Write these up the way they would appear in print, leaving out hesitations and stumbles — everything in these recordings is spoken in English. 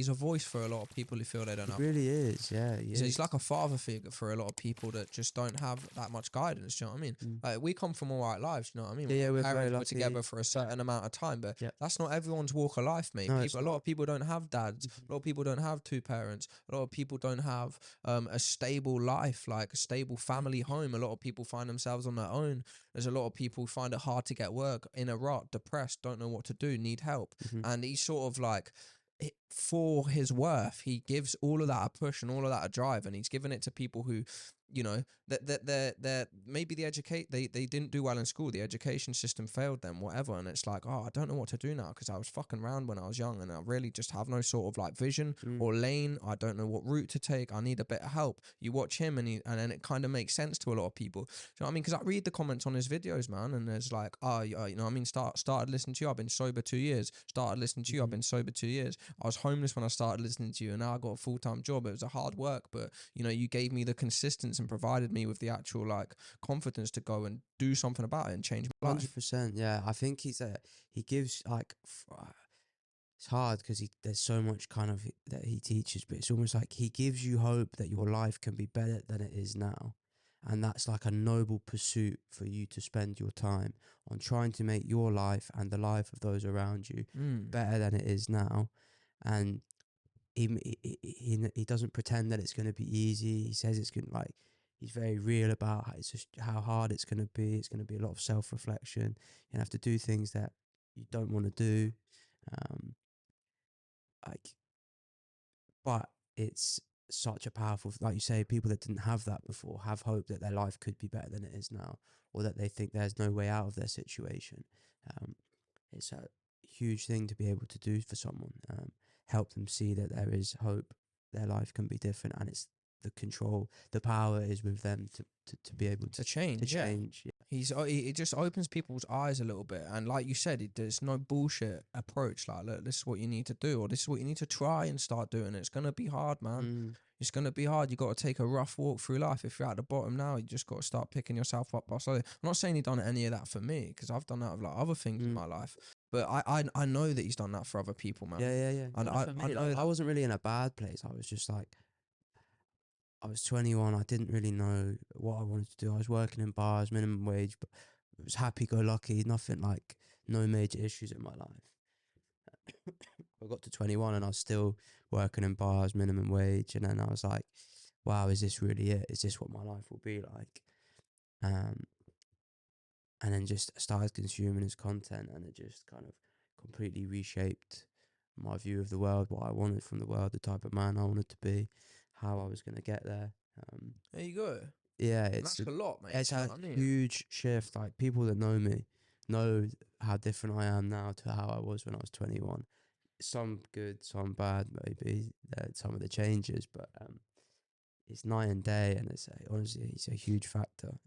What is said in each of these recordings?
He's a voice for a lot of people who feel they don't He have. really is, yeah. He's like a father figure for a lot of people that just don't have that much guidance. Do you know what I mean? Like, we come from all right lives. You know what I mean? Yeah, we're very Parents were lucky. together for a certain amount of time, but Yep. that's not everyone's walk of life, mate. No, A lot of people don't have dads. A lot of people don't have two parents. A lot of people don't have a stable life, like a stable family home. A lot of people find themselves on their own. There's a lot of people who find it hard to get work, in a rut, depressed, don't know what to do, need help. And he's sort of like, for his worth, he gives all of that a push and all of that a drive, and he's given it to people who, you know, that they're maybe they didn't do well in school, the education system failed them, whatever, and it's like, oh, I don't know what to do now because I was fucking around when I was young and I really just have no sort of like vision or lane. I don't know what route to take. I need a bit of help. You watch him and then it kind of makes sense to a lot of people. Do you know what I mean? Because I read the comments on his videos, man, and there's like, oh, you know what I mean, started listening to you, I've been sober 2 years. Started listening to you, I've been sober 2 years. I was homeless when I started listening to you, and now I got a full-time job. It was a hard work, but you know, you gave me the consistency and provided me with the actual like confidence to go and do something about it and change my life. 100%. Yeah, I think he gives like it's hard because there's so much kind of that he teaches, but it's almost like he gives you hope that your life can be better than it is now. And that's like a noble pursuit for you to spend your time on, trying to make your life and the life of those around you better than it is now. And he doesn't pretend that it's going to be easy. He says it's going to, like, he's very real about how hard it's going to be. It's going to be a lot of self-reflection. You have to do things that you don't want to do. But it's such a powerful, like you say, people that didn't have that before have hope that their life could be better than it is now, or that they think there's no way out of their situation. It's a huge thing to be able to do for someone, help them see that there is hope, their life can be different, and it's the power is with them to be able to change. Yeah. It just opens people's eyes a little bit, and like you said, there's no bullshit approach. Like, look, this is what you need to do, or this is what you need to try and start doing. It's gonna be hard, man. It's gonna be hard. You got to take a rough walk through life. If you're at the bottom now, you just got to start picking yourself up. So I'm not saying he done any of that for me, because I've done that with like other things in my life. But I know that he's done that for other people, man. Yeah. And I wasn't really in a bad place. I was just like, I was 21. I didn't really know what I wanted to do. I was working in bars, minimum wage, but it was happy-go-lucky. Nothing like, no major issues in my life. I got to 21 and I was still working in bars, minimum wage, and then I was like, wow, is this really it? Is this what my life will be like? And then just started consuming his content, and it just kind of completely reshaped my view of the world, what I wanted from the world, the type of man I wanted to be, how I was going to get there. There you go. Yeah, That's a lot, mate. It's a huge shift. Like, people that know me know how different I am now to how I was when I was 21. Some good, some bad, maybe, some of the changes, but it's night and day, and honestly, it's a huge factor.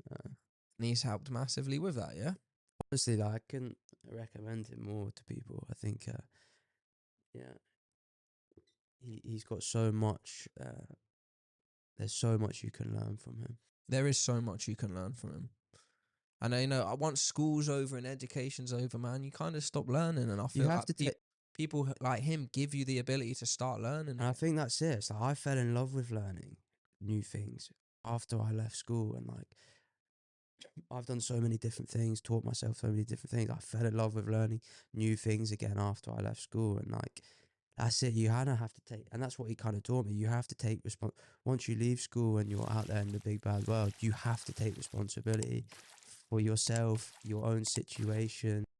And he's helped massively with that, yeah? Honestly, like, I couldn't recommend him more to people. I think, yeah, he's got so much, there's so much you can learn from him. There is so much you can learn from him. And you know, once school's over and education's over, man, you kind of stop learning. And I feel people like him give you the ability to start learning. And I think that's it. It's like, I fell in love with learning new things after I left school, and like, I've done so many different things, taught myself so many different things. I fell in love with learning new things again after I left school, and like, that's it. You kind of have to take, and that's what he kind of taught me. You have to take once you leave school and you're out there in the big bad world, you have to take responsibility for yourself, your own situation,